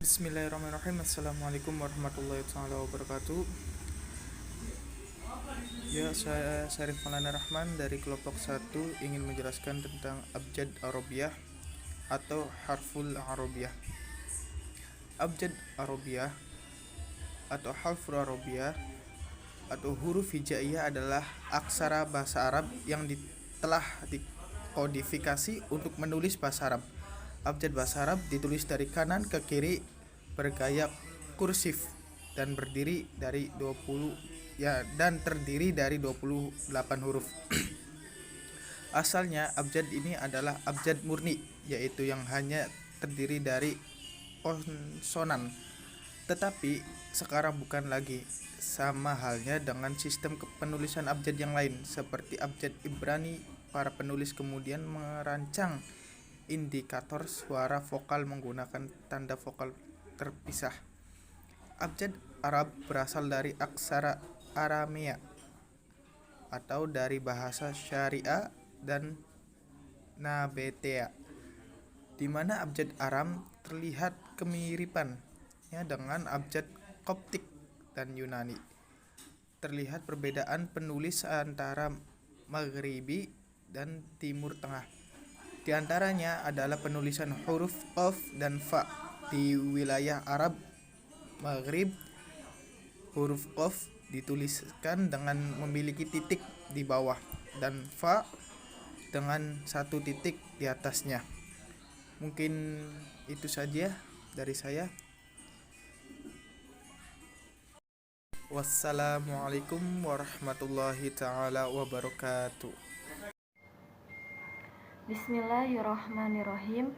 Bismillahirrahmanirrahim. Assalamualaikum warahmatullahi wabarakatuh. Ya, saya Syarif Maulana Rahman dari kelompok 1 ingin menjelaskan tentang abjad Arabiyah atau harful Arabiyah. Abjad Arabiyah atau harful Arabiyah atau huruf hijaiyah adalah aksara bahasa Arab yang telah dikodifikasi untuk menulis bahasa Arab. Abjad bahasa Arab ditulis dari kanan ke kiri bergaya kursif dan terdiri dari 28 huruf. Asalnya abjad ini adalah abjad murni, yaitu yang hanya terdiri dari konsonan. Tetapi sekarang bukan lagi, sama halnya dengan sistem penulisan abjad yang lain seperti abjad Ibrani. Para penulis kemudian merancang indikator suara vokal menggunakan tanda vokal terpisah. Abjad Arab berasal dari aksara Aramea atau dari bahasa Syariah dan Nabatea, di mana abjad Aram terlihat kemiripannya dengan abjad Koptik dan Yunani. Terlihat perbedaan penulis antara Maghribi dan Timur Tengah. Di antaranya adalah penulisan huruf qaf dan fa. Di wilayah Arab Maghrib, huruf qaf dituliskan dengan memiliki titik di bawah dan fa dengan satu titik di atasnya. Mungkin itu saja dari saya. Wassalamualaikum warahmatullahi ta'ala wabarakatuh. Bismillahirrahmanirrahim.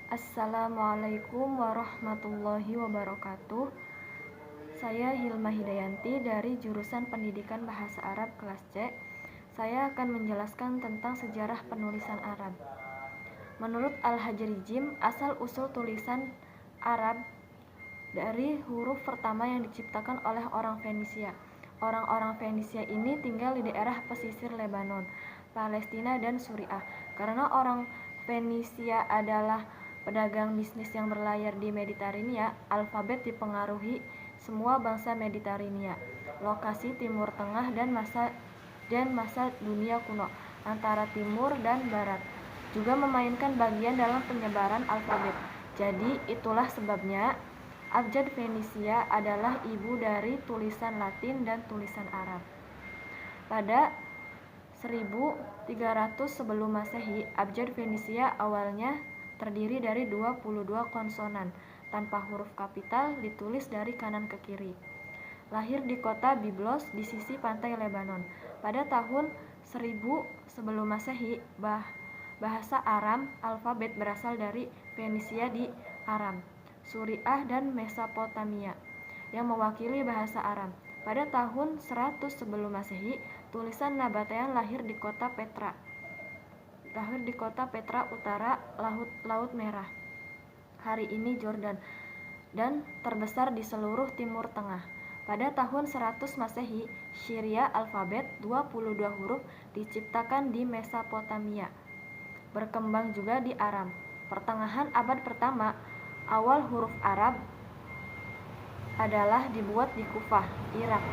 Assalamualaikum warahmatullahi wabarakatuh. Saya Hilma Hidayanti dari jurusan Pendidikan Bahasa Arab kelas C. Saya akan menjelaskan tentang sejarah penulisan Arab. Menurut Al-Hajrijim, asal-usul tulisan Arab dari huruf pertama yang diciptakan oleh orang Fenisia. Orang-orang Fenisia ini tinggal di daerah pesisir Lebanon, Palestina, dan Suriah. Karena orang Fenisia adalah pedagang bisnis yang berlayar di Mediterania, alfabet dipengaruhi semua bangsa Mediterania, lokasi Timur Tengah dan masa dunia kuno antara timur dan barat, juga memainkan bagian dalam penyebaran alfabet. Jadi itulah sebabnya abjad Fenisia adalah ibu dari tulisan Latin dan tulisan Arab. Pada 1300 sebelum Masehi, abjad Fenisia awalnya terdiri dari 22 konsonan tanpa huruf kapital ditulis dari kanan ke kiri. Lahir di kota Byblos di sisi pantai Lebanon. Pada tahun 1000 sebelum Masehi, bahasa Aram alfabet berasal dari Fenisia di Aram, Suriah dan Mesopotamia yang mewakili bahasa Aram. Pada tahun 100 sebelum Masehi, tulisan Nabatean lahir di kota Petra utara Laut Merah, hari ini Jordan, dan terbesar di seluruh Timur Tengah. Pada tahun 100 Masehi, Syria alfabet 22 huruf diciptakan di Mesopotamia, berkembang juga di Aram. Pertengahan abad pertama, awal huruf Arab adalah dibuat di Kufah, Irak.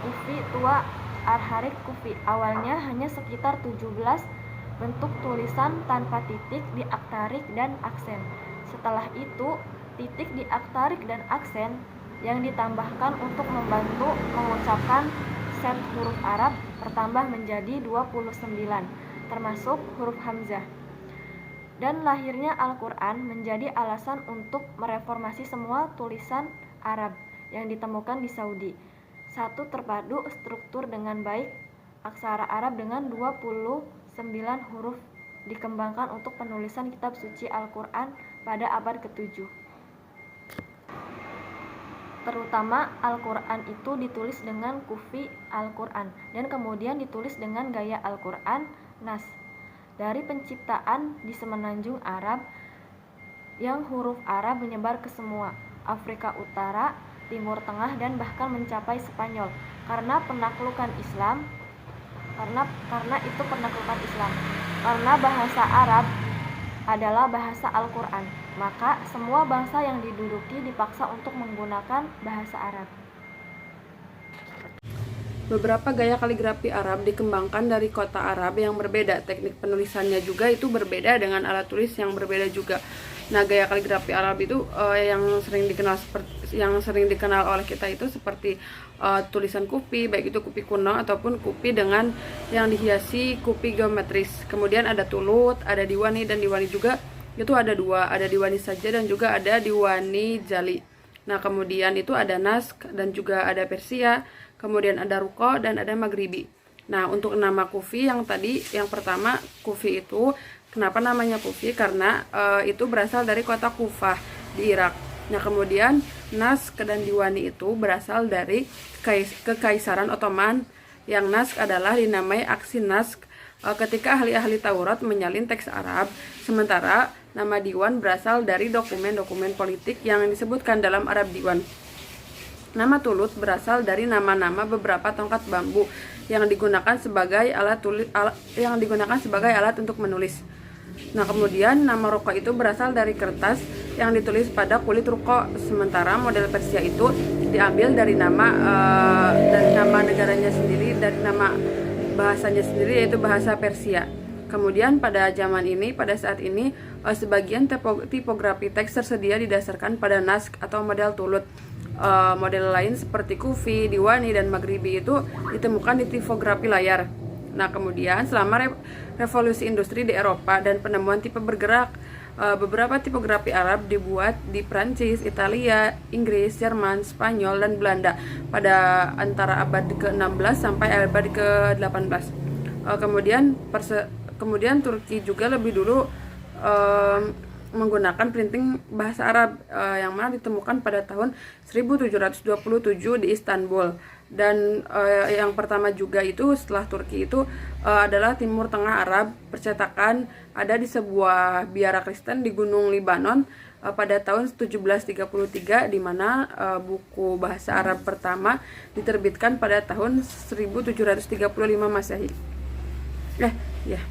Kufi tua Arharik Kufi awalnya hanya sekitar 17 bentuk tulisan tanpa titik diaktarik dan aksen. Setelah itu, titik diaktarik dan aksen yang ditambahkan untuk membantu mengucapkan set huruf Arab bertambah menjadi 29, termasuk huruf Hamzah. Dan lahirnya Al-Quran menjadi alasan untuk mereformasi semua tulisan Arab yang ditemukan di Saudi. Satu terpadu struktur dengan baik, aksara Arab dengan 29 huruf dikembangkan untuk penulisan kitab suci Al-Quran pada abad ke-7. Terutama Al-Quran itu ditulis dengan Kufi Al-Quran dan kemudian ditulis dengan gaya Al-Quran Nas. Dari penciptaan di semenanjung Arab yang huruf Arab menyebar ke semua Afrika Utara, Timur Tengah, dan bahkan mencapai Spanyol karena penaklukan Islam. Karena bahasa Arab adalah bahasa Al-Quran. Maka semua bangsa yang diduduki dipaksa untuk menggunakan bahasa Arab. Beberapa gaya kaligrafi Arab dikembangkan dari kota Arab yang berbeda. Teknik penulisannya juga itu berbeda dengan alat tulis yang berbeda juga. Nah, gaya kaligrafi Arab itu yang sering dikenal oleh kita itu seperti tulisan kupi, baik itu kupi kuno ataupun kupi dengan yang dihiasi kupi geometris. Kemudian ada tulut, ada diwani, dan diwani juga itu ada dua, ada diwani saja dan juga ada diwani jali. Nah, kemudian itu ada nask dan juga ada Persia, kemudian ada ruko dan ada maghribi. Nah, untuk nama kufi yang pertama kufi itu, kenapa namanya kufi? Karena itu berasal dari kota Kufah di Irak. Nah, kemudian nask dan diwani itu berasal dari Kekaisaran Ottoman, yang nask adalah dinamai aksi nask ketika ahli-ahli Taurat menyalin teks Arab, sementara nama diwan berasal dari dokumen-dokumen politik yang disebutkan dalam Arab Diwan. Nama tulut berasal dari nama-nama beberapa tongkat bambu yang digunakan sebagai alat untuk menulis. Nah, kemudian nama ruko itu berasal dari kertas yang ditulis pada kulit ruko, sementara model Persia itu diambil dari nama negaranya sendiri, dari nama bahasanya sendiri, yaitu bahasa Persia. Kemudian pada saat ini sebagian tipografi teks tersedia didasarkan pada nask atau model tulut. Model lain seperti kufi, diwani, dan maghribi itu ditemukan di tipografi layar. Nah, kemudian selama revolusi industri di Eropa dan penemuan tipe bergerak, beberapa tipografi Arab dibuat di Prancis, Italia, Inggris, Jerman, Spanyol, dan Belanda pada antara abad ke-16 sampai abad ke-18. Kemudian Turki juga lebih dulu menggunakan printing bahasa Arab yang mana ditemukan pada tahun 1727 di Istanbul. Dan yang pertama juga itu setelah Turki itu adalah Timur Tengah Arab. Percetakan ada di sebuah biara Kristen di Gunung Libanon pada tahun 1733, di mana buku bahasa Arab pertama diterbitkan pada tahun 1735 Masehi. Ya.